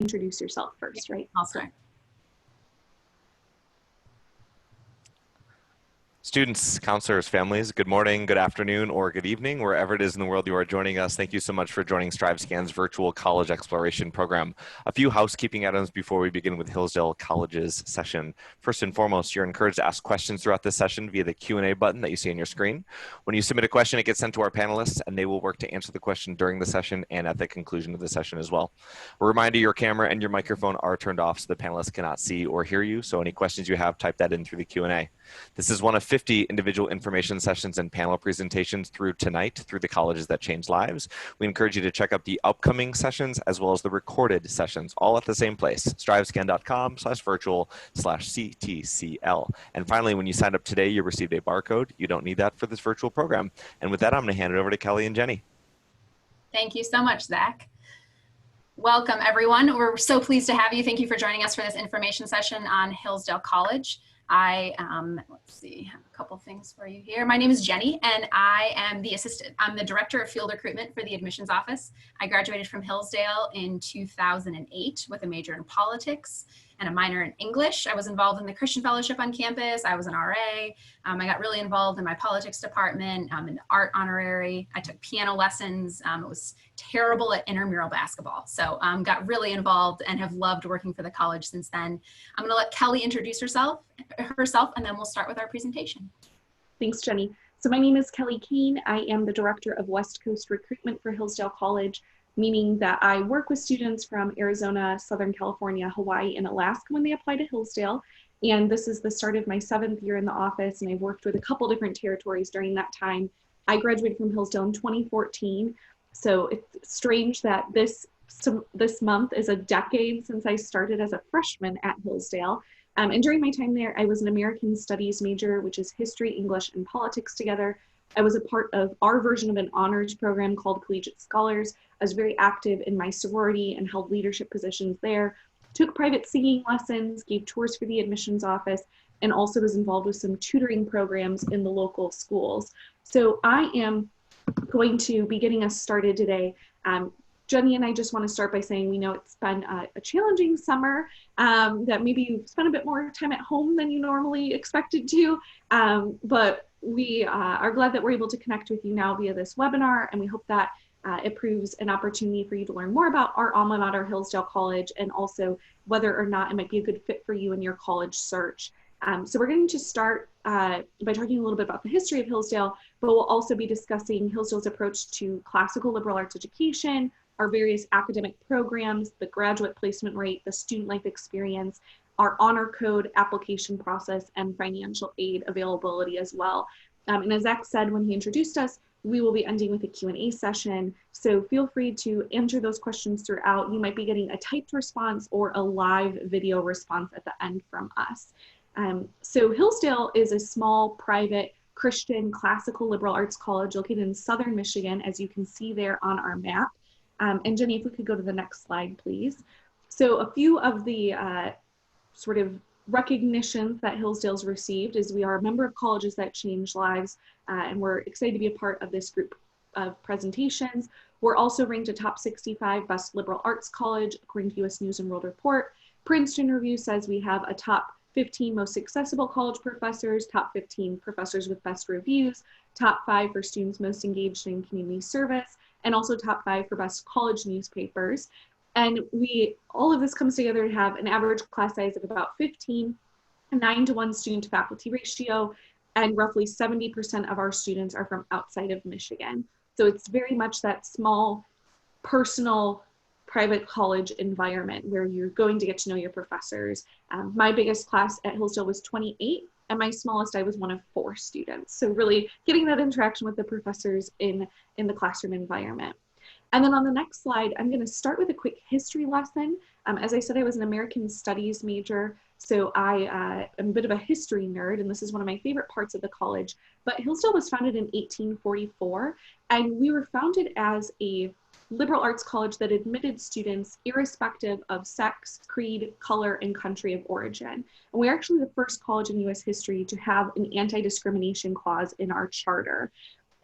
introduce yourself first, right? Also. Students, counselors, families, good morning, good afternoon, or good evening, wherever it is in the world you are joining us. Thank you so much for joining StriveScan's virtual college exploration program. A few housekeeping items before we begin with Hillsdale College's session. First and foremost, you're encouraged to ask questions throughout this session via the Q&A button that you see on your screen. When you submit a question, it gets sent to our panelists, and they will work to answer the question during the session and at the conclusion of the session as well. A reminder, your camera and your microphone are turned off so the panelists cannot see or hear you, so any questions you have, type that in through the Q&A. This is one of 50 individual information sessions and panel presentations through tonight through the colleges that change lives. We encourage you to check out the upcoming sessions as well as the recorded sessions, all at the same place, strivescan.com/virtual/CTCL. And finally, when you signed up today, you received a barcode. You don't need that for this virtual program. And with that, I'm going to hand it over to Kelly and Jenny. Thank you so much, Zach. Welcome, everyone. We're so pleased to have you. Thank you for joining us for this information session on Hillsdale College. Let's see, I have a couple things for you here. My name is Jenny, and I am I'm the Director of Field Recruitment for the Admissions Office. I graduated from Hillsdale in 2008 with a major in politics and a minor in English. I was involved in the Christian Fellowship on campus. I was an RA. I got really involved in my politics department, in the art honorary. I took piano lessons. It was terrible at intramural basketball. So got really involved and have loved working for the college since then. I'm gonna let Kelly introduce herself, and then we'll start with our presentation. Thanks, Jenny. So my name is Kelly Kane. I am the Director of West Coast Recruitment for Hillsdale College, meaning that I work with students from Arizona, Southern California, Hawaii, and Alaska when they apply to Hillsdale. And this is the start of my 7th year in the office, and I've worked with a couple different territories during that time. I graduated from Hillsdale in 2014, so it's strange that this month is a decade since I started as a freshman at Hillsdale. And during my time there, I was an American Studies major, which is history, English, and politics together. I was a part of our version of an honors program called Collegiate Scholars. I was very active in my sorority and held leadership positions there, took private singing lessons, gave tours for the admissions office, and also was involved with some tutoring programs in the local schools. So I am going to be getting us started today. Jenny and I just want to start by saying we know it's been a challenging summer, that maybe you spent a bit more time at home than you normally expected to, but we are glad that we're able to connect with you now via this webinar, and we hope that it proves an opportunity for you to learn more about our alma mater, Hillsdale College, and also whether or not it might be a good fit for you in your college search. So we're going to start by talking a little bit about the history of Hillsdale, but we'll also be discussing Hillsdale's approach to classical liberal arts education, our various academic programs, the graduate placement rate, the student life experience, our honor code application process, and financial aid availability as well. And as Zach said when he introduced us, we will be ending with a Q&A session. So feel free to answer those questions throughout. You might be getting a typed response or a live video response at the end from us. So Hillsdale is a small, private, Christian, classical liberal arts college located in southern Michigan, as you can see there on our map. And Jenny, if we could go to the next slide, please. So a few of the sort of recognitions that Hillsdale's received is we are a member of Colleges That Change Lives, and we're excited to be a part of this group of presentations. We're also ranked a top 65 best liberal arts college according to US News and World Report. Princeton Review says we have a top 15 most accessible college professors, top 15 professors with best reviews, top 5 for students most engaged in community service, and also top 5 for best college newspapers. And all of this comes together to have an average class size of about 15, a 9-to-1 student to faculty ratio, and roughly 70% of our students are from outside of Michigan. So it's very much that small, personal, private college environment where you're going to get to know your professors. My biggest class at Hillsdale was 28, and my smallest, I was one of 4 students. So really getting that interaction with the professors in the classroom environment. And then on the next slide, I'm going to start with a quick history lesson. As I said, I was an American Studies major, so I am a bit of a history nerd, and this is one of my favorite parts of the college. But Hillsdale was founded in 1844, and we were founded as a liberal arts college that admitted students irrespective of sex, creed, color, and country of origin. And we're actually the first college in US history to have an anti-discrimination clause in our charter.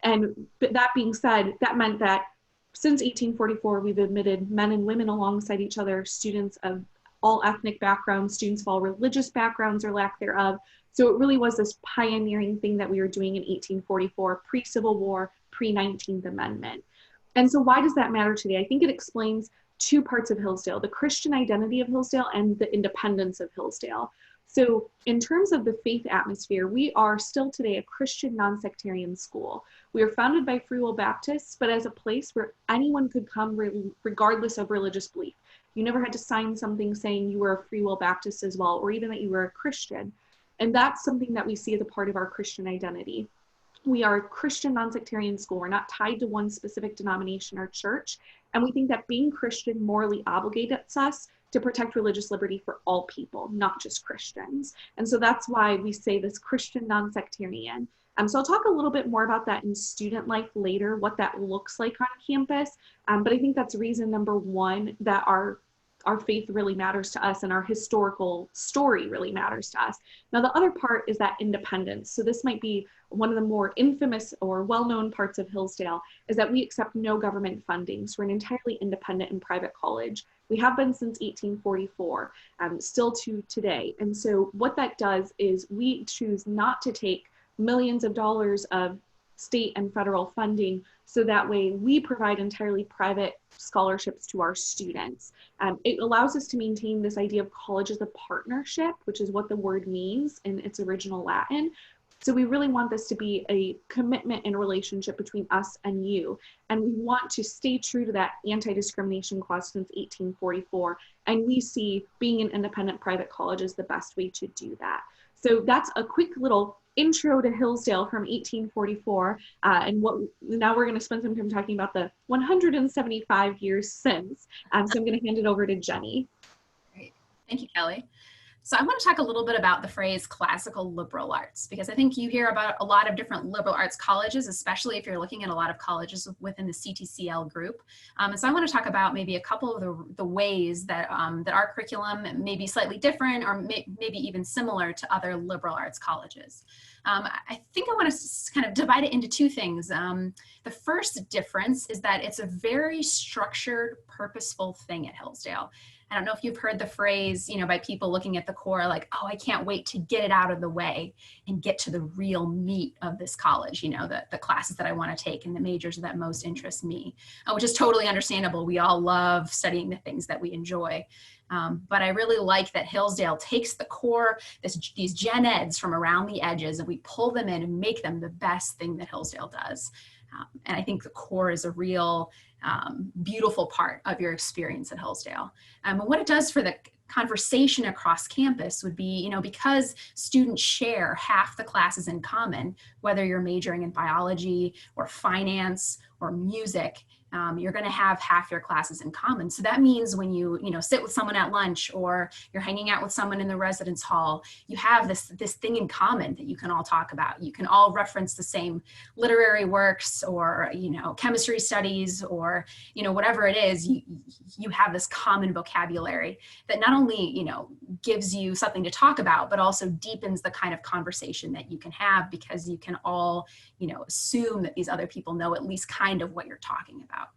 And that being said, that meant that since 1844, we've admitted men and women alongside each other, students of all ethnic backgrounds, students of all religious backgrounds or lack thereof. So it really was this pioneering thing that we were doing in 1844, pre-Civil War, pre-19th Amendment. And so why does that matter today? I think it explains two parts of Hillsdale, the Christian identity of Hillsdale and the independence of Hillsdale. So in terms of the faith atmosphere, we are still today a Christian non-sectarian school. We are founded by Free Will Baptists, but as a place where anyone could come regardless of religious belief. You never had to sign something saying you were a Free Will Baptist as well, or even that you were a Christian. And that's something that we see as a part of our Christian identity. We are a Christian non-sectarian school. We're not tied to one specific denomination or church. And we think that being Christian morally obligates us to protect religious liberty for all people, not just Christians. And so that's why we say this Christian non-sectarian. So I'll talk a little bit more about that in student life later, what that looks like on campus. But I think that's reason number one, that our faith really matters to us and our historical story really matters to us. Now, the other part is that independence. So this might be one of the more infamous or well-known parts of Hillsdale, is that we accept no government funding. So we're an entirely independent and private college. We have been since 1844, still to today. And so what that does is we choose not to take millions of dollars of state and federal funding, so that way we provide entirely private scholarships to our students. It allows us to maintain this idea of college as a partnership, which is what the word means in its original Latin. So we really want this to be a commitment and relationship between us and you. And we want to stay true to that anti-discrimination clause since 1844. And we see being an independent private college is the best way to do that. So that's a quick little intro to Hillsdale from 1844, and now we're going to spend some time talking about the 175 years since. So I'm going to hand it over to Jenny. Great. Thank you, Kelly. So I want to talk a little bit about the phrase classical liberal arts, because I think you hear about a lot of different liberal arts colleges, especially if you're looking at a lot of colleges within the CTCL group. And so I want to talk about maybe a couple of the ways that, that our curriculum may be slightly different or maybe even similar to other liberal arts colleges. I think I want to kind of divide it into two things. The first difference is that it's a very structured, purposeful thing at Hillsdale. I don't know if you've heard the phrase, by people looking at the core, like, oh, I can't wait to get it out of the way and get to the real meat of this college, the classes that I want to take and the majors that most interest me, which is totally understandable. We all love studying the things that we enjoy. But I really like that Hillsdale takes the core, these gen eds from around the edges, and we pull them in and make them the best thing that Hillsdale does. And I think the core is a real beautiful part of your experience at Hillsdale. And what it does for the conversation across campus would be, because students share half the classes in common, whether you're majoring in biology or finance or music, you're going to have half your classes in common. So that means when you sit with someone at lunch or you're hanging out with someone in the residence hall, you have this thing in common that you can all talk about. You can all reference the same literary works or chemistry studies or whatever it is. You have this common vocabulary that not only gives you something to talk about, but also deepens the kind of conversation that you can have, because you can all assume that these other people know at least kind of what you're talking about.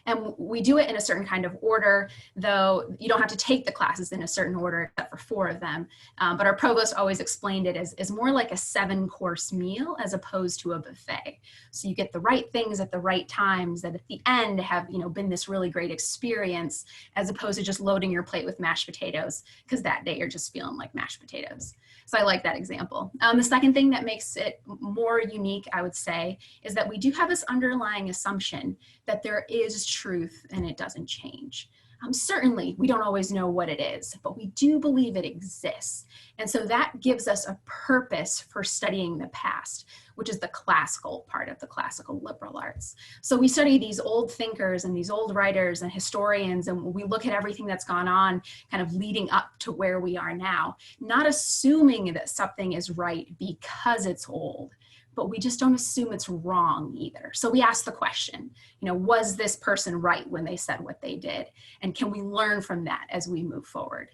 And we do it in a certain kind of order, though you don't have to take the classes in a certain order except for 4 of them. But our provost always explained it as more like a 7-course meal as opposed to a buffet. So you get the right things at the right times that at the end have been this really great experience, as opposed to just loading your plate with mashed potatoes because that day you're just feeling like mashed potatoes. So I like that example. The second thing that makes it more unique, I would say, is that we do have this underlying assumption that there is truth and it doesn't change. Certainly, we don't always know what it is, but we do believe it exists. And so that gives us a purpose for studying the past, which is the classical part of the classical liberal arts. So we study these old thinkers and these old writers and historians, and we look at everything that's gone on kind of leading up to where we are now, not assuming that something is right because it's old, but we just don't assume it's wrong either. So we ask the question, was this person right when they said what they did? And can we learn from that as we move forward?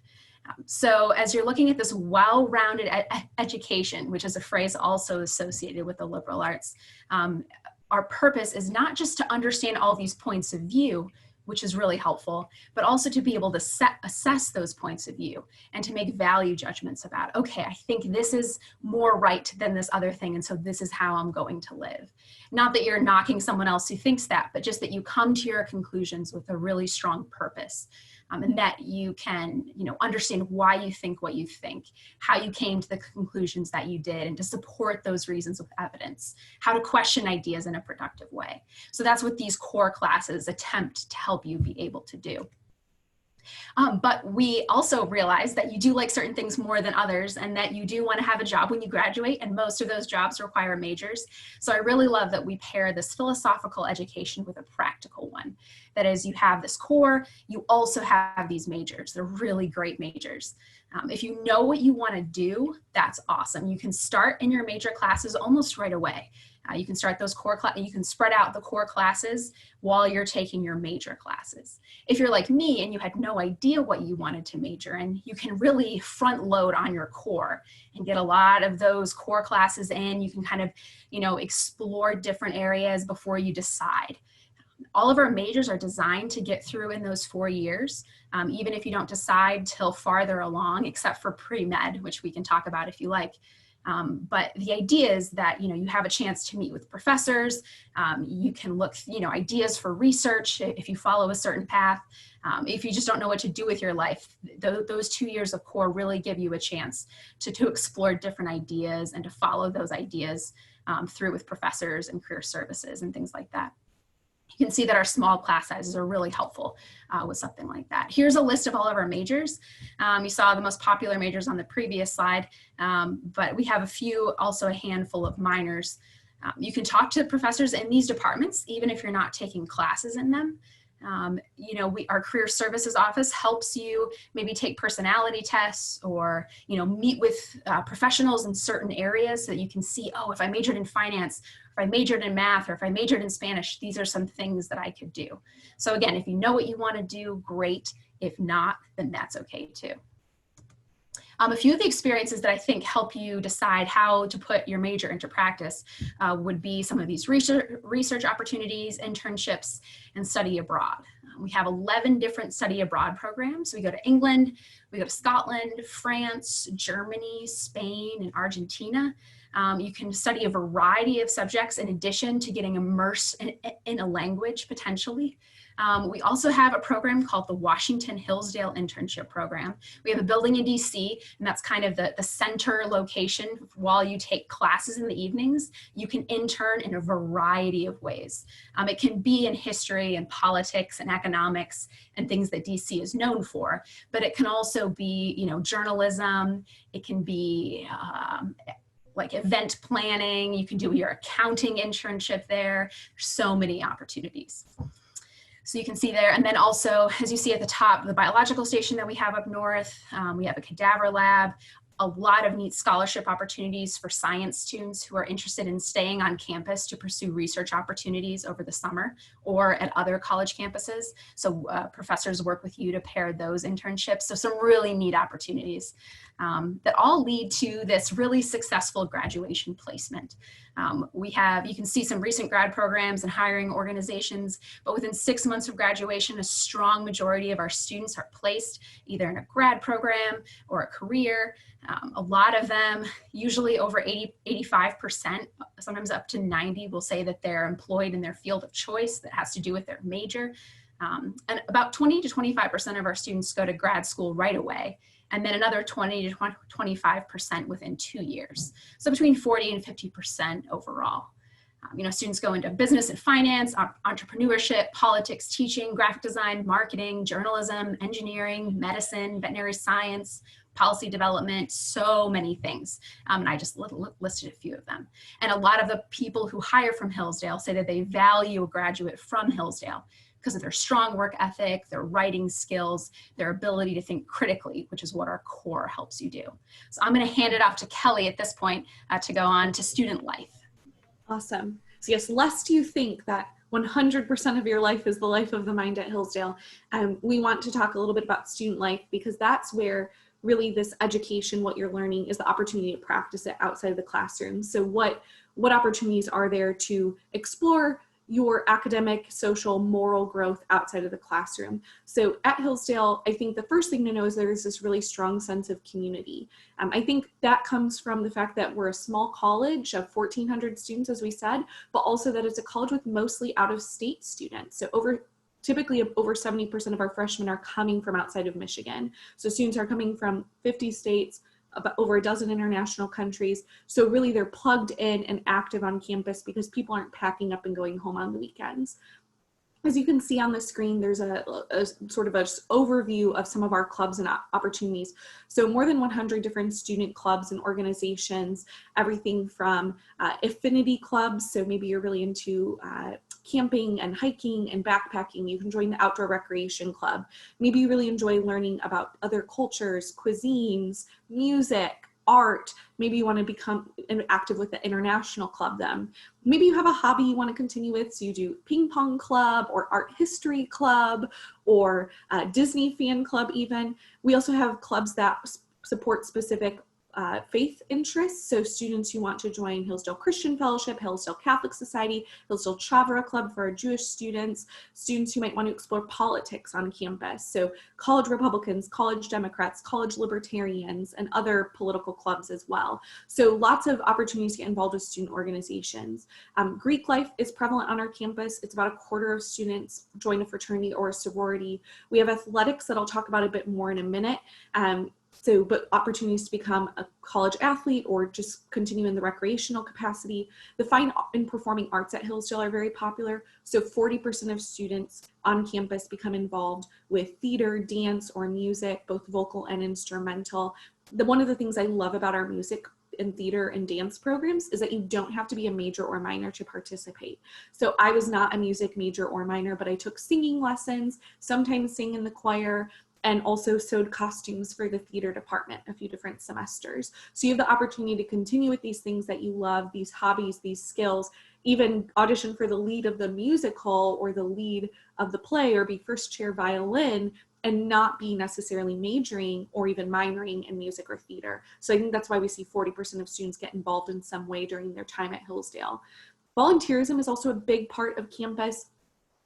So as you're looking at this well-rounded education, which is a phrase also associated with the liberal arts, our purpose is not just to understand all these points of view, which is really helpful, but also to be able to assess those points of view and to make value judgments about, okay, I think this is more right than this other thing, and so this is how I'm going to live. Not that you're knocking someone else who thinks that, but just that you come to your conclusions with a really strong purpose. And that you can, understand why you think what you think, how you came to the conclusions that you did, and to support those reasons with evidence, how to question ideas in a productive way. So that's what these core classes attempt to help you be able to do. But we also realize that you do like certain things more than others, and that you do want to have a job when you graduate, and most of those jobs require majors. So I really love that we pair this philosophical education with a practical one. That is, you have this core, you also have these majors. They're really great majors. If you know what you want to do, that's awesome. You can start in your major classes almost right away. You can start those core classes, you can spread out the core classes while you're taking your major classes. If you're like me and you had no idea what you wanted to major in, you can really front load on your core and get a lot of those core classes in. You can kind of, explore different areas before you decide. All of our majors are designed to get through in those 4 years, even if you don't decide till farther along, except for pre-med, which we can talk about if you like. But the idea is that, you have a chance to meet with professors. You can look, ideas for research if you follow a certain path. If you just don't know what to do with your life, those 2 years of core really give you a chance to explore different ideas and to follow those ideas through with professors and career services and things like that. You can see that our small class sizes are really helpful with something like that. Here's a list of all of our majors. You saw the most popular majors on the previous slide, but we have also a handful of minors. You can talk to professors in these departments, even if you're not taking classes in them. Our career services office helps you maybe take personality tests or, meet with professionals in certain areas so that you can see, oh, if I majored in finance, if I majored in math, or if I majored in Spanish, these are some things that I could do. So again, if you know what you want to do, great. If not, then that's okay too. A few of the experiences that I think help you decide how to put your major into practice would be some of these research opportunities, internships, and study abroad. We have 11 different study abroad programs. We go to England, we go to Scotland, France, Germany, Spain, and Argentina. You can study a variety of subjects in addition to getting immersed in a language potentially. We also have a program called the Washington Hillsdale Internship Program. We have a building in DC, and that's kind of the center location. While you take classes in the evenings, you can intern in a variety of ways. It can be in history and politics and economics and things that DC is known for, but it can also be, journalism. It can be like event planning. You can do your accounting internship there. There's so many opportunities. So you can see there, and then also, as you see at the top, the biological station that we have up north, we have a cadaver lab, a lot of neat scholarship opportunities for science students who are interested in staying on campus to pursue research opportunities over the summer or at other college campuses. So professors work with you to pair those internships. So some really neat opportunities that all lead to this really successful graduation placement. You can see some recent grad programs and hiring organizations, but within 6 months of graduation, a strong majority of our students are placed either in a grad program or a career. A lot of them, usually over 85%, sometimes up to 90%, will say that they're employed in their field of choice that has to do with their major. And about 20 to 25% of our students go to grad school right away, and then another 20 to 25% within 2 years. So between 40 and 50% overall. Students go into business and finance, entrepreneurship, politics, teaching, graphic design, marketing, journalism, engineering, medicine, veterinary science, policy development, so many things. And I just listed a few of them. And a lot of the people who hire from Hillsdale say that they value a graduate from Hillsdale because of their strong work ethic, their writing skills, their ability to think critically, which is what our core helps you do. So I'm going to hand it off to Kelly at this point to go on to student life. Awesome. So yes, lest you think that 100% of your life is the life of the mind at Hillsdale, we want to talk a little bit about student life, because that's where really this education, what you're learning, is the opportunity to practice it outside of the classroom. So what what opportunities are there to explore your academic, social, moral growth outside of the classroom. So at Hillsdale, I think the first thing to know is there's this really strong sense of community. I think that comes from the fact that we're a small college of 1,400 students, as we said, but also that it's a college with mostly out-of-state students. So typically over 70% of our freshmen are coming from outside of Michigan. So students are coming from 50 states, about over a dozen international countries. So really they're plugged in and active on campus because people aren't packing up and going home on the weekends. As you can see on the screen, there's a sort of an overview of some of our clubs and opportunities. So more than 100 different student clubs and organizations, everything from affinity clubs. So maybe you're really into camping and hiking and backpacking. You can join the outdoor recreation club. Maybe you really enjoy learning about other cultures, cuisines, music, art. Maybe you want to become active with the international club then. Maybe you have a hobby you want to continue with, so you do ping pong club or art history club or Disney fan club even. We also have clubs that support specific faith interests. So students who want to join Hillsdale Christian Fellowship, Hillsdale Catholic Society, Hillsdale Chavra Club for our Jewish students, students who might want to explore politics on campus. So college Republicans, college Democrats, college Libertarians, and other political clubs as well. So lots of opportunities to get involved with student organizations. Greek life is prevalent on our campus. It's about a quarter of students join a fraternity or a sorority. We have athletics that I'll talk about a bit more in a minute. But opportunities to become a college athlete or just continue in the recreational capacity. The fine and performing arts at Hillsdale are very popular. So 40% of students on campus become involved with theater, dance, or music, both vocal and instrumental. One of the things I love about our music and theater and dance programs is that you don't have to be a major or minor to participate. So I was not a music major or minor, but I took singing lessons, sometimes sang in the choir, and also sewed costumes for the theater department a few different semesters. So you have the opportunity to continue with these things that you love, these hobbies, these skills, even audition for the lead of the musical or the lead of the play or be first chair violin and not be necessarily majoring or even minoring in music or theater. So I think that's why we see 40% of students get involved in some way during their time at Hillsdale. Volunteerism is also a big part of campus.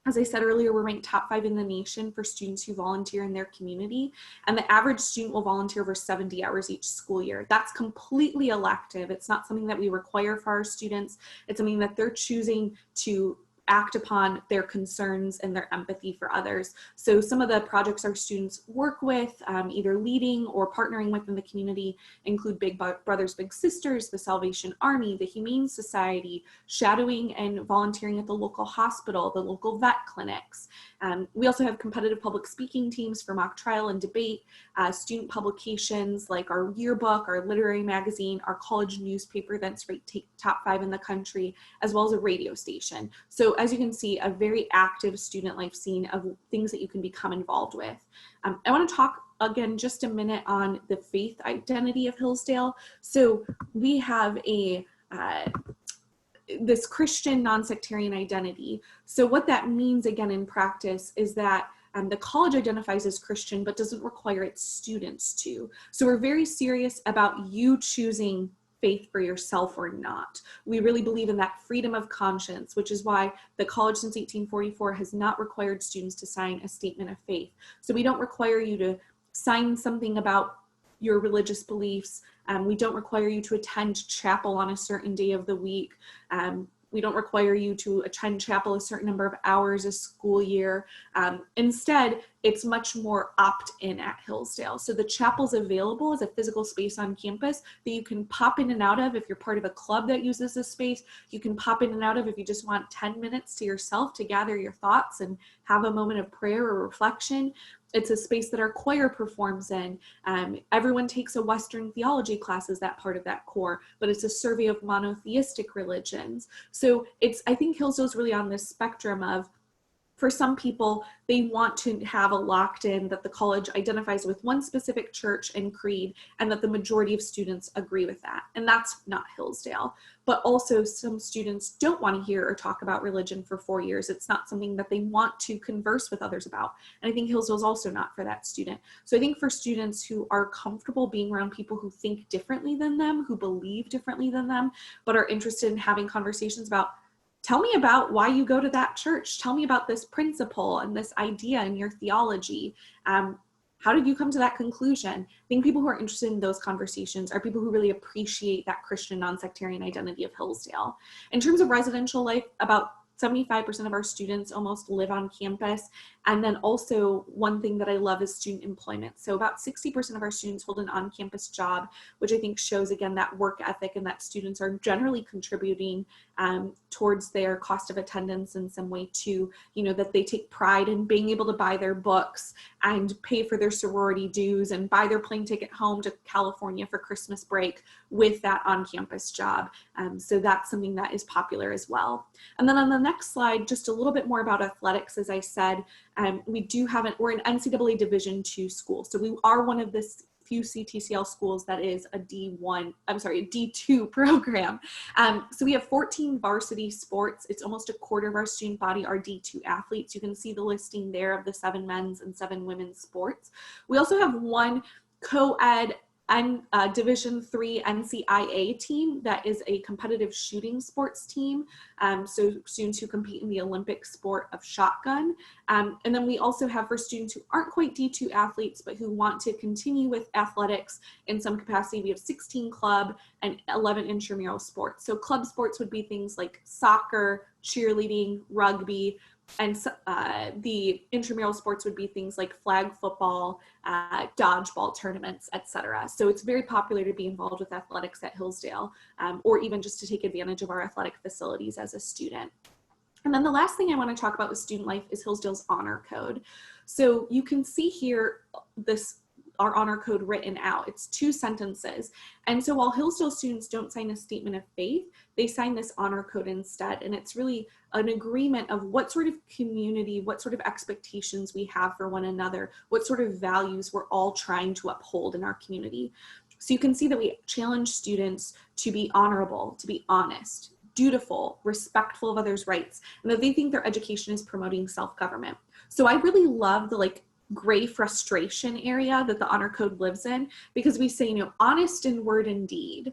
As I said earlier, we're ranked top 5 in the nation for students who volunteer in their community, and the average student will volunteer over 70 hours each school year. That's completely elective. It's not something that we require for our students. It's something that they're choosing to act upon their concerns and their empathy for others. So some of the projects our students work with, either leading or partnering with in the community, include Big Brothers Big Sisters, the Salvation Army, the Humane Society, shadowing and volunteering at the local hospital, the local vet clinics. We also have competitive public speaking teams for mock trial and debate, student publications like our yearbook, our literary magazine, our college newspaper that's ranked top 5 in the country, as well as a radio station. So as you can see, a very active student life scene of things that you can become involved with. I want to talk again just a minute on the faith identity of Hillsdale. So we have this Christian non-sectarian identity. So what that means again in practice is that the college identifies as Christian but doesn't require its students to. So we're very serious about you choosing faith for yourself or not. We really believe in that freedom of conscience, which is why the college since 1844 has not required students to sign a statement of faith. So we don't require you to sign something about your religious beliefs. We don't require you to attend chapel on a certain day of the week. We don't require you to attend chapel a certain number of hours a school year. Instead, it's much more opt-in at Hillsdale. So the chapel's available as a physical space on campus that you can pop in and out of if you're part of a club that uses this space. You can pop in and out of if you just want 10 minutes to yourself to gather your thoughts and have a moment of prayer or reflection. It's a space that our choir performs in. Everyone takes a Western theology class as that part of that core, but it's a survey of monotheistic religions. So I think Hillsdale's really on this spectrum of For some people, they want to have a locked in that the college identifies with one specific church and creed, and that the majority of students agree with that. And that's not Hillsdale. But also some students don't want to hear or talk about religion for 4 years. It's not something that they want to converse with others about. And I think Hillsdale is also not for that student. So I think for students who are comfortable being around people who think differently than them, who believe differently than them, but are interested in having conversations about, tell me about why you go to that church. Tell me about this principle and this idea in your theology. How did you come to that conclusion? I think people who are interested in those conversations are people who really appreciate that Christian non-sectarian identity of Hillsdale. In terms of residential life, about 75% of our students almost live on campus. And then also one thing that I love is student employment. So about 60% of our students hold an on-campus job, which I think shows again that work ethic and that students are generally contributing towards their cost of attendance in some way too, that they take pride in being able to buy their books and pay for their sorority dues and buy their plane ticket home to California for Christmas break with that on-campus job. So that's something that is popular as well. And then on the next slide, just a little bit more about athletics. As I said, we're an NCAA Division II school. So we are one of the few CTCL schools that is a D2 program. So we have 14 varsity sports. It's almost a quarter of our student body are D2 athletes. You can see the listing there of the 7 men's and 7 women's sports. We also have one co-ed and Division III NCIA team that is a competitive shooting sports team. So students who compete in the Olympic sport of shotgun. And then we also have for students who aren't quite D2 athletes, but who want to continue with athletics in some capacity, we have 16 club and 11 intramural sports. So club sports would be things like soccer, cheerleading, rugby, and the intramural sports would be things like flag football, dodgeball tournaments, etc. So it's very popular to be involved with athletics at Hillsdale, or even just to take advantage of our athletic facilities as a student. And then the last thing I want to talk about with student life is Hillsdale's honor code. So you can see here our honor code written out. It's 2 sentences. And so while Hillsdale students don't sign a statement of faith, they sign this honor code instead. And it's really an agreement of what sort of community, what sort of expectations we have for one another, what sort of values we're all trying to uphold in our community. So you can see that we challenge students to be honorable, to be honest, dutiful, respectful of others' rights, and that they think their education is promoting self-government. So I really love the gray frustration area that the honor code lives in, because we say, honest in word and deed.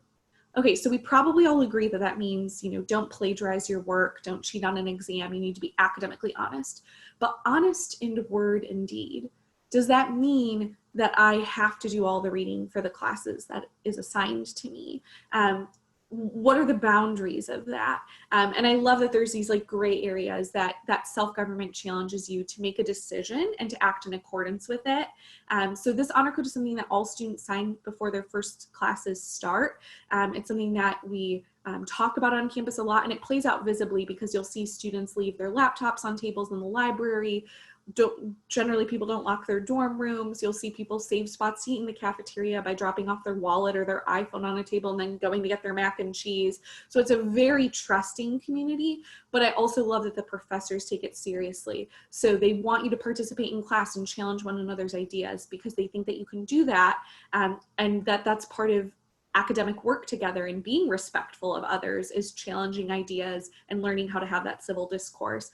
Okay, so we probably all agree that that means, don't plagiarize your work, don't cheat on an exam, you need to be academically honest. But honest in word and deed, does that mean that I have to do all the reading for the classes that is assigned to me? What are the boundaries of that? And I love that there's these gray areas that self-government challenges you to make a decision and to act in accordance with it. So this honor code is something that all students sign before their first classes start. It's something that we talk about on campus a lot, and it plays out visibly because you'll see students leave their laptops on tables in the library. Generally, people don't lock their dorm rooms. You'll see people save spots to eat in the cafeteria by dropping off their wallet or their iPhone on a table and then going to get their mac and cheese. So it's a very trusting community, but I also love that the professors take it seriously. So they want you to participate in class and challenge one another's ideas because they think that you can do that, and that's part of academic work together, and being respectful of others is challenging ideas and learning how to have that civil discourse.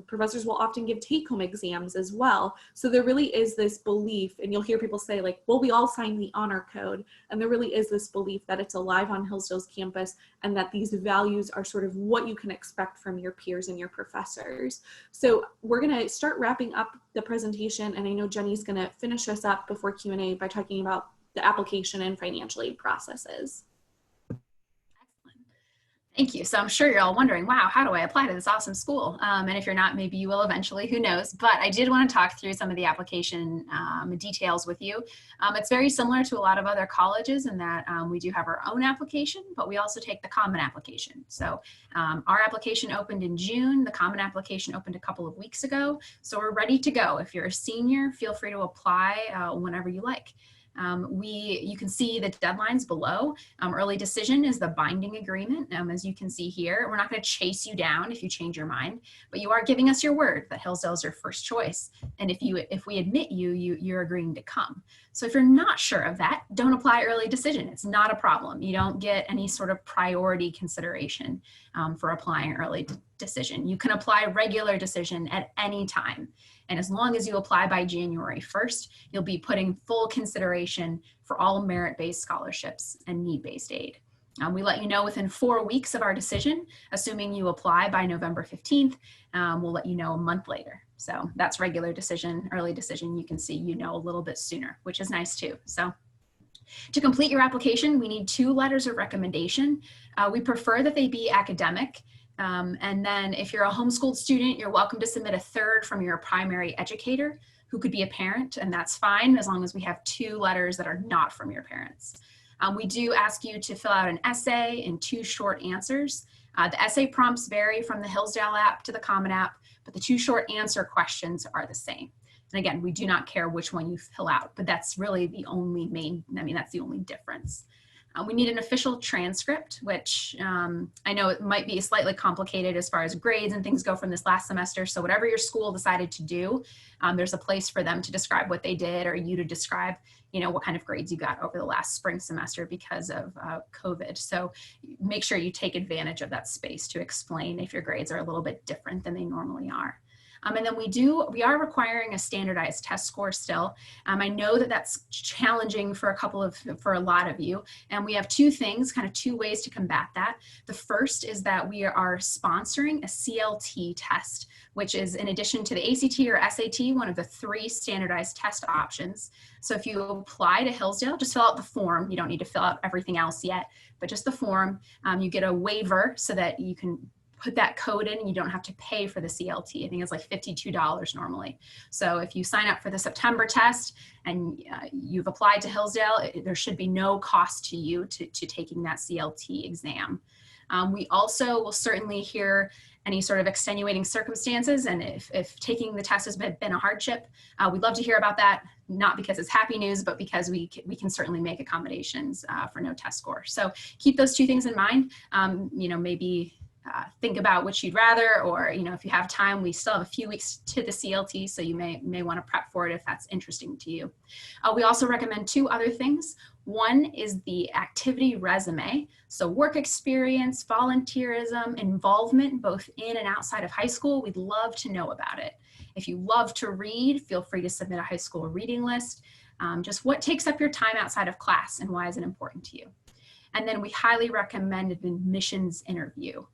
Professors will often give take-home exams as well. So there really is this belief, and you'll hear people say well, we all signed the honor code. And there really is this belief that it's alive on Hillsdale's campus and that these values are sort of what you can expect from your peers and your professors. So we're gonna start wrapping up the presentation, and I know Jenny's gonna finish us up before Q&A by talking about the application and financial aid processes. Excellent. Thank you. So I'm sure you're all wondering, wow, how do I apply to this awesome school? And if you're not, maybe you will eventually, who knows? But I did want to talk through some of the application details with you. It's very similar to a lot of other colleges in that we do have our own application, but we also take the common application. So our application opened in June. The common application opened a couple of weeks ago. So we're ready to go. If you're a senior, feel free to apply whenever you like. You can see the deadlines below. Early decision is the binding agreement. As you can see here, we're not going to chase you down if you change your mind, but you are giving us your word that Hillsdale is your first choice. And if we admit you're agreeing to come. So if you're not sure of that, don't apply early decision. It's not a problem. You don't get any sort of priority consideration for applying early decision. You can apply regular decision at any time. And as long as you apply by January 1st, you'll be putting full consideration for all merit-based scholarships and need-based aid. We let you know within 4 weeks of our decision, assuming you apply by November 15th, we'll let you know a month later. So that's regular decision. Early decision, you can see a little bit sooner, which is nice too. So to complete your application, we need 2 letters of recommendation. We prefer that they be academic. And then if you're a homeschooled student, you're welcome to submit a 3rd from your primary educator, who could be a parent, and that's fine as long as we have 2 letters that are not from your parents. We do ask you to fill out an essay and 2 short answers. The essay prompts vary from the Hillsdale app to the Common App, but the 2 short answer questions are the same. And again, we do not care which one you fill out, but that's really the only that's the only difference. We need an official transcript, which I know it might be slightly complicated as far as grades and things go from this last semester. So whatever your school decided to do, there's a place for them to describe what they did, or you to describe, what kind of grades you got over the last spring semester because of COVID. So make sure you take advantage of that space to explain if your grades are a little bit different than they normally are. And then we are requiring a standardized test score still. I know that that's challenging for a lot of you. And we have 2 things, kind of 2 ways to combat that. The first is that we are sponsoring a CLT test, which is in addition to the ACT or SAT, one of the 3 standardized test options. So if you apply to Hillsdale, just fill out the form. You don't need to fill out everything else yet, but just the form. You get a waiver so that you can put that code in and you don't have to pay for the CLT. I think it's like $52 normally. So if you sign up for the September test and you've applied to Hillsdale, there should be no cost to you to taking that CLT exam. We also will certainly hear any sort of extenuating circumstances, and if taking the test has been a hardship, we'd love to hear about that, not because it's happy news, but because we can certainly make accommodations for no test score. So keep those 2 things in mind. Maybe think about which you'd rather, or if you have time, we still have a few weeks to the CLT, so you may want to prep for it if that's interesting to you. We also recommend 2 other things. One is the activity resume, so work experience, volunteerism, involvement both in and outside of high school. We'd love to know about it. If you love to read, feel free to submit a high school reading list. Just what takes up your time outside of class and why is it important to you? And then we highly recommend an admissions interview.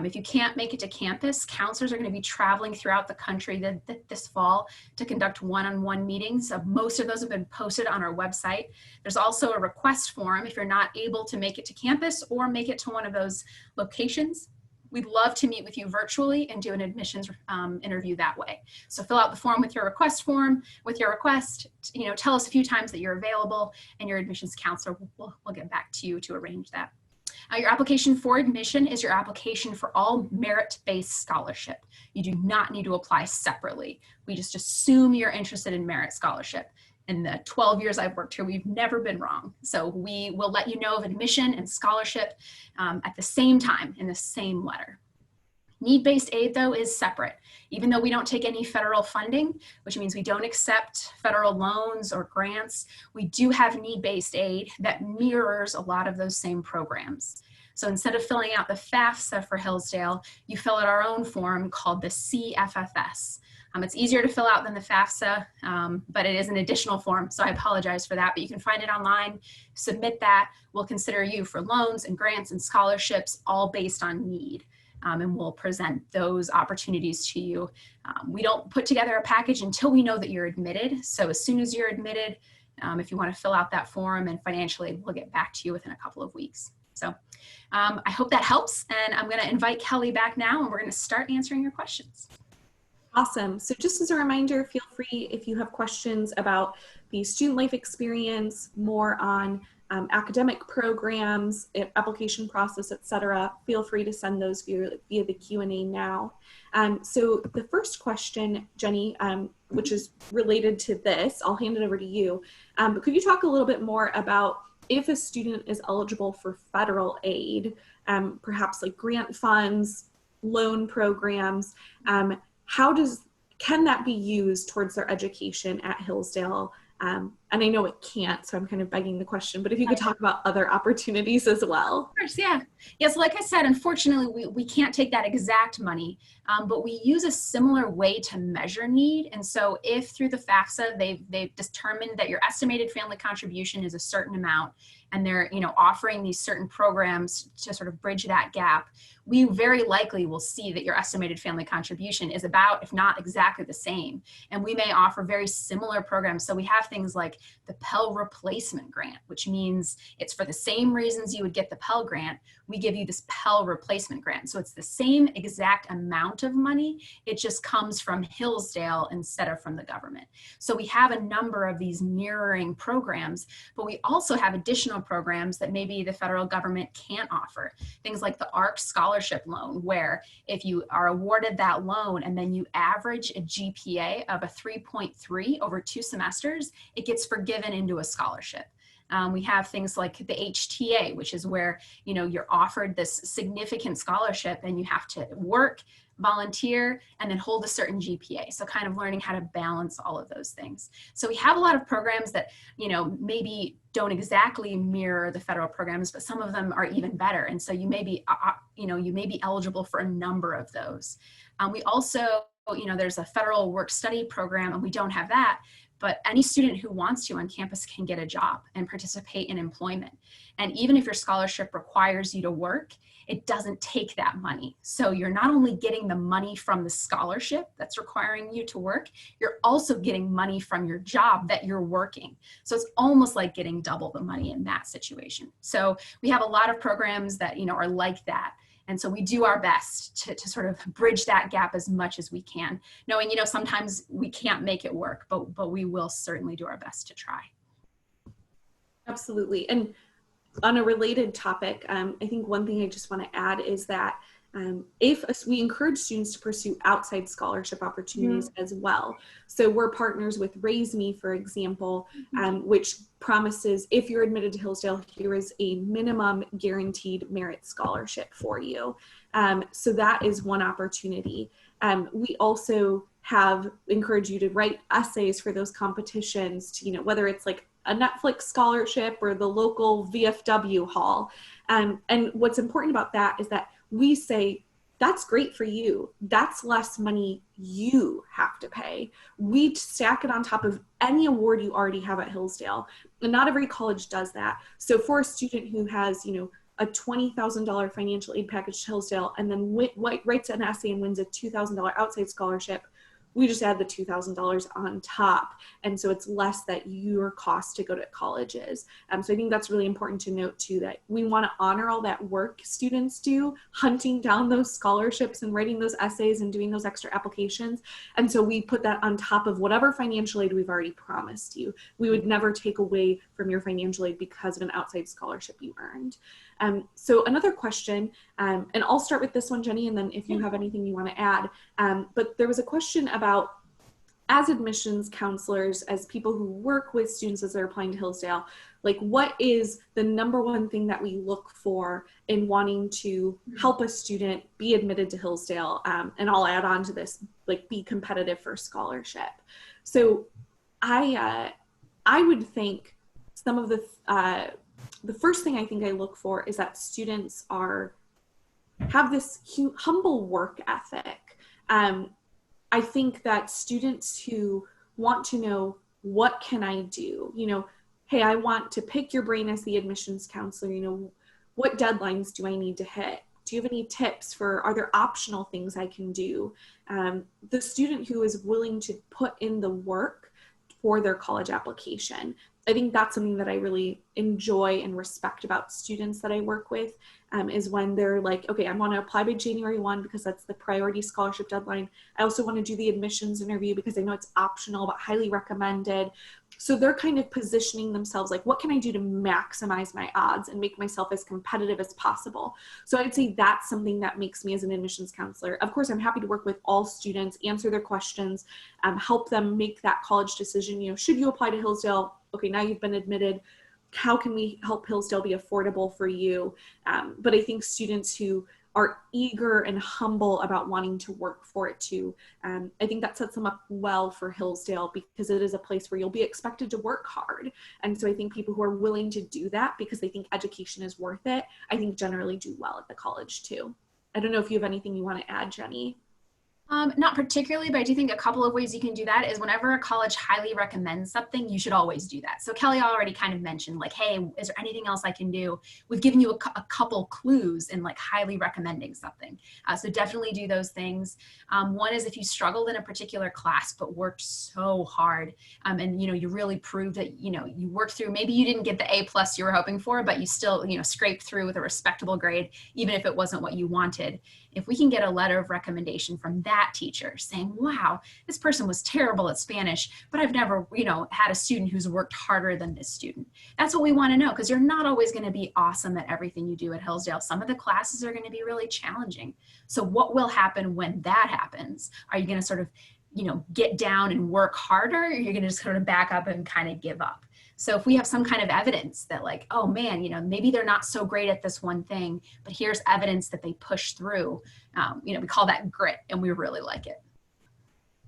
If you can't make it to campus, counselors are going to be traveling throughout the country this fall to conduct one-on-one meetings. Most of those have been posted on our website. There's also a request form if you're not able to make it to campus or make it to one of those locations. We'd love to meet with you virtually and do an admissions interview that way. So fill out the form with your request form, with your request, tell us a few times that you're available, and your admissions counselor will get back to you to arrange that. Your application for admission is your application for all merit-based scholarship. You do not need to apply separately. We just assume you're interested in merit scholarship. In the 12 years I've worked here, we've never been wrong. So we will let you know of admission and scholarship at the same time in the same letter. Need-based aid, though, is separate. Even though we don't take any federal funding, which means we don't accept federal loans or grants, we do have need-based aid that mirrors a lot of those same programs. So instead of filling out the FAFSA for Hillsdale, you fill out our own form called the CFFS. It's easier to fill out than the FAFSA, but it is an additional form, so I apologize for that, but you can find it online, submit that. We'll consider you for loans and grants and scholarships, all based on need. And we'll present those opportunities to you. We don't put together a package until we know that you're admitted. So as soon as you're admitted, if you want to fill out that form and financially, we'll get back to you within a couple of weeks. So I hope that helps. And I'm going to invite Kelly back now, and we're going to start answering your questions. Awesome. So just as a reminder, feel free if you have questions about the student life experience, more on academic programs, application process, etc., feel free to send those via the Q&A now. So the first question, Jenny, which is related to this, I'll hand it over to you. But could you talk a little bit more about if a student is eligible for federal aid, perhaps like grant funds, loan programs, can that be used towards their education at Hillsdale? And I know it can't, so I'm kind of begging the question, but if you could talk about other opportunities as well. Of course, yeah. Yes, like I said, unfortunately, we can't take that exact money, but we use a similar way to measure need. And so if through the FAFSA, they've determined that your estimated family contribution is a certain amount, and they're offering these certain programs to sort of bridge that gap, we very likely will see that your estimated family contribution is about, if not exactly the same. And we may offer very similar programs. So we have things like the Pell Replacement Grant, which means it's for the same reasons you would get the Pell Grant, we give you this Pell Replacement Grant. So it's the same exact amount of money, it just comes from Hillsdale instead of from the government. So we have a number of these mirroring programs, but we also have additional programs that maybe the federal government can't offer. Things like the ARC Scholarship Loan, where if you are awarded that loan and then you average a GPA of a 3.3 over 2 semesters, it gets forgiven into a scholarship. We have things like the HTA, which is where you're offered this significant scholarship and you have to work, volunteer, and then hold a certain GPA. So kind of learning how to balance all of those things. So we have a lot of programs that maybe don't exactly mirror the federal programs, but some of them are even better. And so you may be eligible for a number of those. We also, there's a federal work study program, and we don't have that. But any student who wants to on campus can get a job and participate in employment. And even if your scholarship requires you to work, it doesn't take that money. So you're not only getting the money from the scholarship that's requiring you to work, you're also getting money from your job that you're working. So it's almost like getting double the money in that situation. So we have a lot of programs that are like that. And so we do our best to sort of bridge that gap as much as we can, knowing, sometimes we can't make it work, but we will certainly do our best to try. Absolutely. And on a related topic, I think one thing I just want to add is that we encourage students to pursue outside scholarship opportunities as well. So we're partners with Raise Me, for example, which promises if you're admitted to Hillsdale, here is a minimum guaranteed merit scholarship for you. So that is one opportunity. We also have encouraged you to write essays for those competitions, to, whether it's like a Netflix scholarship or the local VFW hall. And what's important about that is that we say, that's great for you. That's less money you have to pay. We stack it on top of any award you already have at Hillsdale. And not every college does that. So for a student who has, a $20,000 financial aid package to Hillsdale and then writes an essay and wins a $2,000 outside scholarship, we just add the $2,000 on top. And so it's less that your cost to go to college is. So I think that's really important to note too, that we want to honor all that work students do, hunting down those scholarships and writing those essays and doing those extra applications. And so we put that on top of whatever financial aid we've already promised you. We would never take away from your financial aid because of an outside scholarship you earned. So another question, and I'll start with this one, Jenny, and then if you have anything you want to add, but there was a question about, as admissions counselors, as people who work with students as they're applying to Hillsdale, like what is the number one thing that we look for in wanting to help a student be admitted to Hillsdale? And I'll add on to this, like be competitive for scholarship. So I would think some of the first thing I think I look for is that students have this humble work ethic. I think that students who want to know, what can I do? Hey, I want to pick your brain as the admissions counselor. What deadlines do I need to hit? Do you have any tips are there optional things I can do? The student who is willing to put in the work for their college application. I think that's something that I really enjoy and respect about students that I work with, is when they're like, okay, I want to apply by January 1 because that's the priority scholarship deadline. I also want to do the admissions interview because I know it's optional but highly recommended. So they're kind of positioning themselves like, what can I do to maximize my odds and make myself as competitive as possible? So I'd say that's something that makes me as an admissions counselor. Of course, I'm happy to work with all students, answer their questions, help them make that college decision. You know, should you apply to Hillsdale? Okay, now you've been admitted. How can we help Hillsdale be affordable for you? But I think students who are eager and humble about wanting to work for it too, I think that sets them up well for Hillsdale, because it is a place where you'll be expected to work hard. And so I think people who are willing to do that because they think education is worth it, I think generally do well at the college too. I don't know if you have anything you want to add, Jenny. Not particularly, but I do think a couple of ways you can do that is whenever a college highly recommends something, you should always do that. So Kelly already kind of mentioned like, hey, is there anything else I can do? We've given you a couple clues in like highly recommending something. So definitely do those things. One is if you struggled in a particular class, but worked so hard and, you know, you really proved that, you know, you worked through, maybe you didn't get the A+ you were hoping for, but you still, you know, scraped through with a respectable grade, even if it wasn't what you wanted. If we can get a letter of recommendation from that teacher saying, wow, this person was terrible at Spanish, but I've never, you know, had a student who's worked harder than this student. That's what we want to know, because you're not always going to be awesome at everything you do at Hillsdale. Some of the classes are going to be really challenging. So what will happen when that happens? Are you going to sort of, you know, get down and work harder, or you're going to just sort of back up and kind of give up? So if we have some kind of evidence that like, oh man, you know, maybe they're not so great at this one thing, but here's evidence that they push through, you know, we call that grit, and we really like it.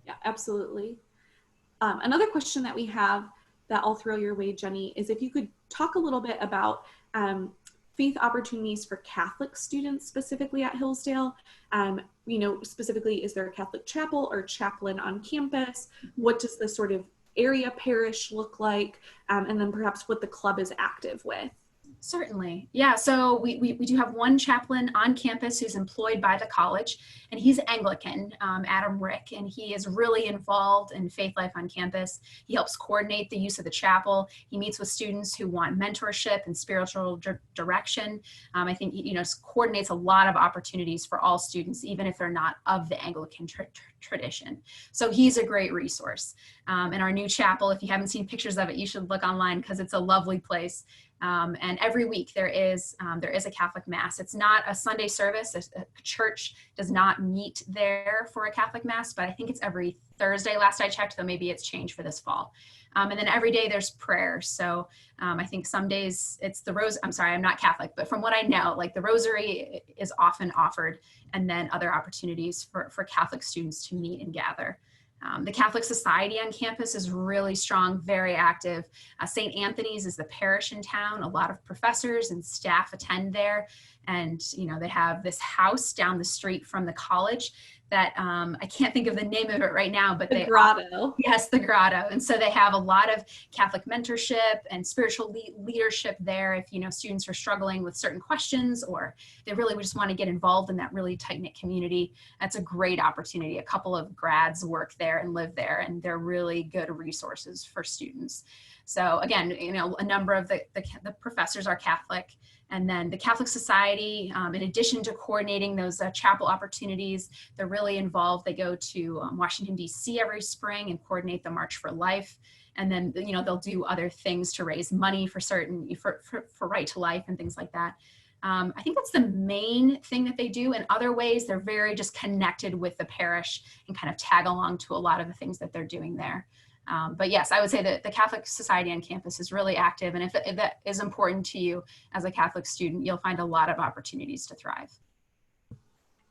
Yeah, absolutely. Another question that we have that I'll throw your way, Jenny, is if you could talk a little bit about faith opportunities for Catholic students specifically at Hillsdale. You know, specifically, is there a Catholic chapel or chaplain on campus? What does the sort of area parish look like, and then perhaps what the club is active with? Certainly. Yeah. So we do have one chaplain on campus who's employed by the college, and he's Anglican, Adam Rick, and he is really involved in faith life on campus. He helps coordinate the use of the chapel. He meets with students who want mentorship and spiritual direction. I think, you know, coordinates a lot of opportunities for all students, even if they're not of the Anglican tradition. So he's a great resource. And our new chapel, if you haven't seen pictures of it, you should look online because it's a lovely place. And every week there is a Catholic Mass. It's not a Sunday service. A church does not meet there for a Catholic Mass, but I think it's every Thursday last I checked, though maybe it's changed for this fall. And then every day there's prayer. So I think some days it's the rose. I'm sorry, I'm not Catholic, but from what I know, like the rosary is often offered, and then other opportunities for Catholic students to meet and gather. The Catholic Society on campus is really strong, very active. St. Anthony's is the parish in town. A lot of professors and staff attend there. And, you know, they have this house down the street from the college that I can't think of the name of it right now, but the Grotto. Yes, the Grotto. And so they have a lot of Catholic mentorship and spiritual leadership there. If, you know, students are struggling with certain questions, or they really just want to get involved in that really tight-knit community, that's a great opportunity. A couple of grads work there and live there, and they're really good resources for students. So again, you know, a number of the professors are Catholic. And then the Catholic Society, in addition to coordinating those chapel opportunities, they're really involved. They go to Washington, D.C. every spring and coordinate the March for Life. And then, you know, they'll do other things to raise money for Right to Life and things like that. I think that's the main thing that they do. In other ways, they're very just connected with the parish and kind of tag along to a lot of the things that they're doing there. But yes, I would say that the Catholic Society on campus is really active. And if that is important to you as a Catholic student, you'll find a lot of opportunities to thrive.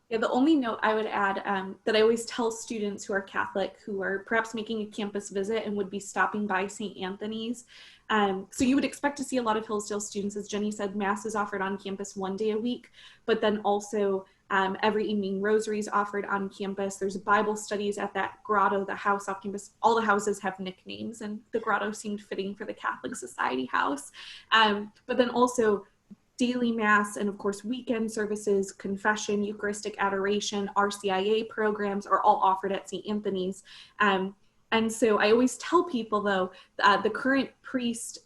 Yeah, the only note I would add that I always tell students who are Catholic who are perhaps making a campus visit and would be stopping by St. Anthony's. So you would expect to see a lot of Hillsdale students. As Jenny said, Mass is offered on campus one day a week, but then also every evening rosary is offered on campus. There's Bible studies at that Grotto, the house off campus. All the houses have nicknames, and the Grotto seemed fitting for the Catholic Society house. But then also daily Mass, and of course weekend services, confession, Eucharistic adoration, RCIA programs are all offered at St. Anthony's. And so I always tell people, though, the current priest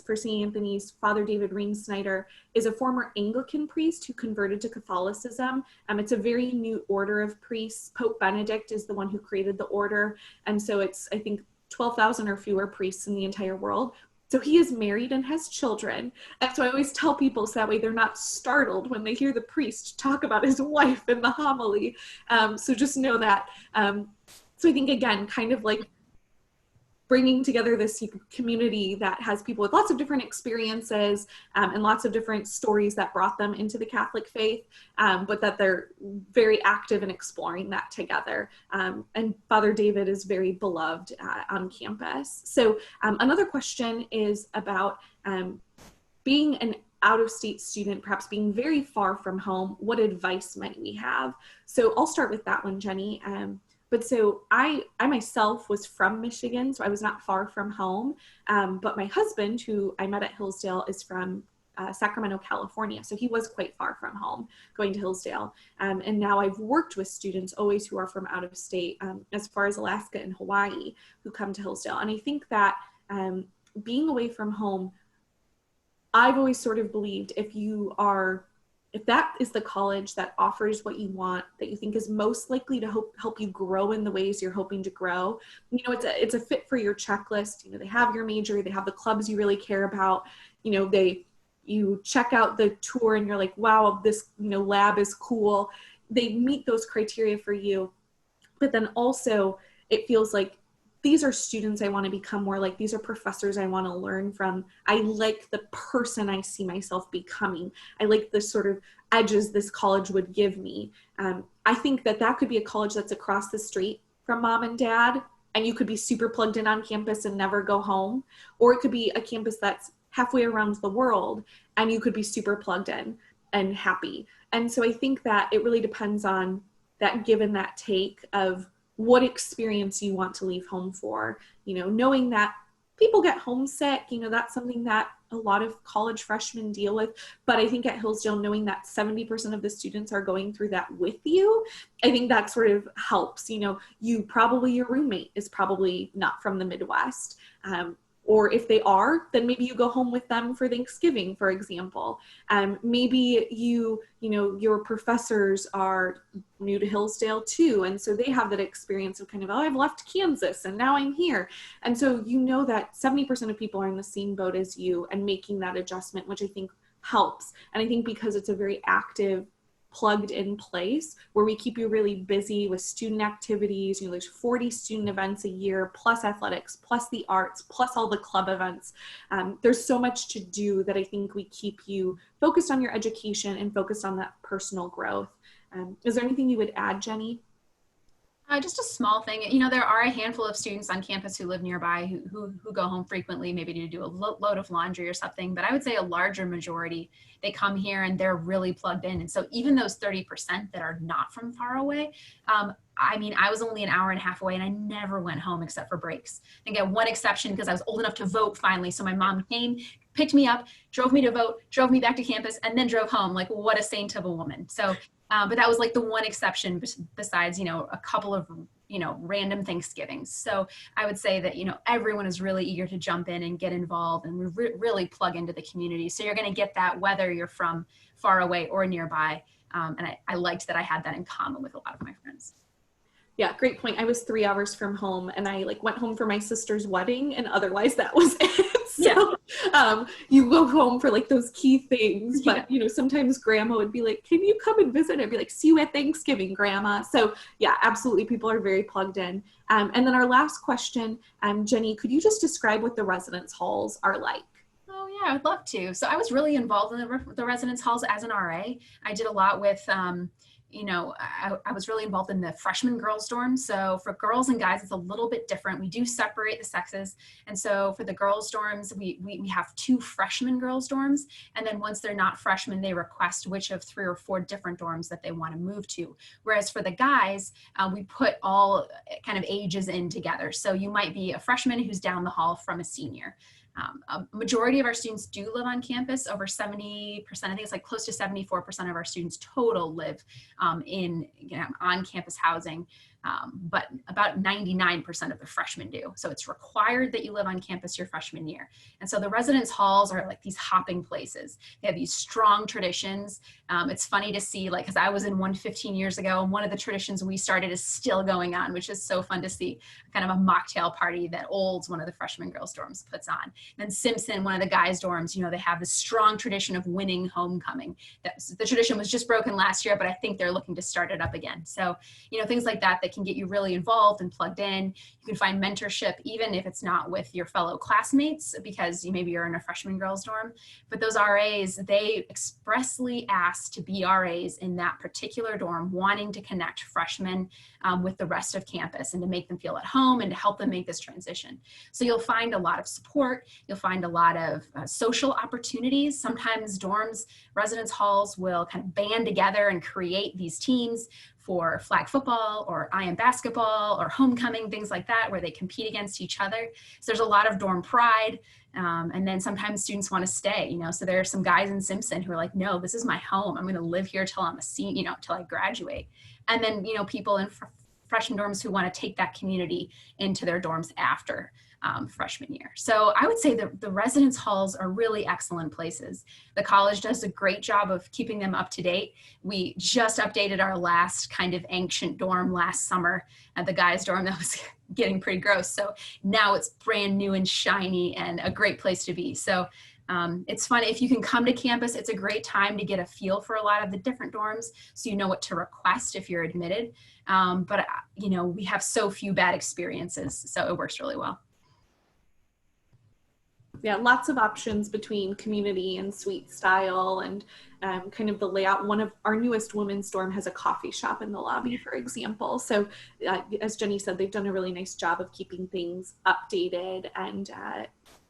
for St. Anthony's, Father David Ream-Snyder, is a former Anglican priest who converted to Catholicism. It's a very new order of priests. Pope Benedict is the one who created the order. And so it's, I think, 12,000 or fewer priests in the entire world. So he is married and has children. And so I always tell people so that way they're not startled when they hear the priest talk about his wife in the homily. So just know that. So I think, again, kind of like bringing together this community that has people with lots of different experiences and lots of different stories that brought them into the Catholic faith, but that they're very active in exploring that together. And Father David is very beloved on campus. So another question is about being an out-of-state student, perhaps being very far from home. What advice might we have? So I'll start with that one, Jenny. But so I myself was from Michigan, so I was not far from home. But my husband, who I met at Hillsdale, is from Sacramento, California. So he was quite far from home going to Hillsdale. And now I've worked with students always who are from out of state, as far as Alaska and Hawaii, who come to Hillsdale. And I think that being away from home, I've always sort of believed if that is the college that offers what you want, that you think is most likely to help you grow in the ways you're hoping to grow, it's a fit for your checklist. They have your major, they have the clubs you really care about. You check out the tour and you're like, wow, this lab is cool. They meet those criteria for you. But then also it feels like these are students I want to become more like. These are professors I want to learn from. I like the person I see myself becoming. I like the sort of edges this college would give me. I think that could be a college that's across the street from mom and dad, and you could be super plugged in on campus and never go home. Or it could be a campus that's halfway around the world, and you could be super plugged in and happy. And so I think that it really depends on that give and that take of what experience you want to leave home for, knowing that people get homesick, that's something that a lot of college freshmen deal with. But I think at Hillsdale, knowing that 70% of the students are going through that with you, I think that sort of helps. Your roommate is probably not from the Midwest. Or if they are, then maybe you go home with them for Thanksgiving, for example. Maybe your professors are new to Hillsdale too. And so they have that experience of kind of, I've left Kansas and now I'm here. And so that 70% of people are in the same boat as you and making that adjustment, which I think helps. And I think because it's a very active, plugged in place where we keep you really busy with student activities, there's 40 student events a year, plus athletics, plus the arts, plus all the club events. There's so much to do that I think we keep you focused on your education and focused on that personal growth. Is there anything you would add, Jenny? Just a small thing. There are a handful of students on campus who live nearby who go home frequently, maybe to do a load of laundry or something. But I would say a larger majority, they come here and they're really plugged in. And so even those 30% that are not from far away, I was only an hour and a half away and I never went home except for breaks. I think I had one exception because I was old enough to vote finally. So my mom came, picked me up, drove me to vote, drove me back to campus, and then drove home. Like, what a saint of a woman. So but that was like the one exception besides, a couple of, random Thanksgivings. So I would say that, everyone is really eager to jump in and get involved and really plug into the community. So you're going to get that whether you're from far away or nearby. And I liked that I had that in common with a lot of my friends. Yeah, great point. I was 3 hours from home and I went home for my sister's wedding and otherwise that was it. So you go home for those key things, but sometimes grandma would be like, can you come and visit? I'd be like, see you at Thanksgiving, grandma. So yeah, absolutely. People are very plugged in. And then our last question, Jenny, could you just describe what the residence halls are like? Oh yeah, I'd love to. So I was really involved in the residence halls as an RA. I did a lot with, I was really involved in the freshman girls dorm. So for girls and guys, it's a little bit different. We do separate the sexes. And so for the girls dorms, we have 2 freshman girls dorms. And then once they're not freshmen, they request which of 3 or 4 different dorms that they want to move to. Whereas for the guys, we put all kind of ages in together. So you might be a freshman who's down the hall from a senior. A majority of our students do live on campus, over 70%, I think it's close to 74% of our students total live in on campus housing. but about 99% of the freshmen do. So it's required that you live on campus your freshman year. And so the residence halls are like these hopping places. They have these strong traditions. It's funny to see, like, because I was in one 15 years ago, and one of the traditions we started is still going on, which is so fun to see, kind of a mocktail party that Olds, one of the freshman girls' dorms, puts on. And then Simpson, one of the guys' dorms, you know, they have this strong tradition of winning homecoming. The tradition was just broken last year, but I think they're looking to start it up again. So, you know, things like that can get you really involved and plugged in. You can find mentorship, even if it's not with your fellow classmates, because maybe you're in a freshman girls dorm. But those RAs, they expressly ask to be RAs in that particular dorm, wanting to connect freshmen with the rest of campus and to make them feel at home and to help them make this transition. So you'll find a lot of support. You'll find a lot of social opportunities. Sometimes dorms, residence halls will kind of band together and create these teams for flag football or IM basketball or homecoming, things like that, where they compete against each other. So there's a lot of dorm pride. And then sometimes students want to stay, you know, so there are some guys in Simpson who are like, no, this is my home. I'm going to live here till I'm a senior, you know, till I graduate. And then, you know, people in freshman dorms who want to take that community into their dorms after freshman year. So I would say that the residence halls are really excellent places. The college does a great job of keeping them up to date. We just updated our last kind of ancient dorm last summer at the guys' dorm that was getting pretty gross. So now it's brand new and shiny and a great place to be. So it's fun. If you can come to campus, it's a great time to get a feel for a lot of the different dorms so you know what to request if you're admitted. But you know, we have so few bad experiences, so it works really well. Yeah, lots of options between community and suite style and kind of the layout. One of our newest women's dorm has a coffee shop in the lobby, for example. So as Jenny said, they've done a really nice job of keeping things updated and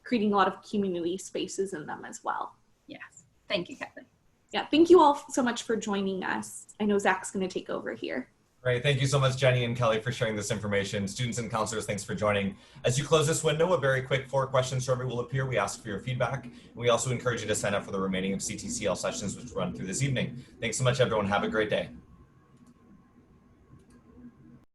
creating a lot of community spaces in them as well. Yes, thank you, Kathleen. Yeah, thank you all so much for joining us. I know Zach's going to take over here. Great. Thank you so much, Jenny and Kelly, for sharing this information. Students and counselors, thanks for joining. As you close this window, a very quick 4-question survey will appear. We ask for your feedback. We also encourage you to sign up for the remaining of CTCL sessions, which run through this evening. Thanks so much, everyone. Have a great day.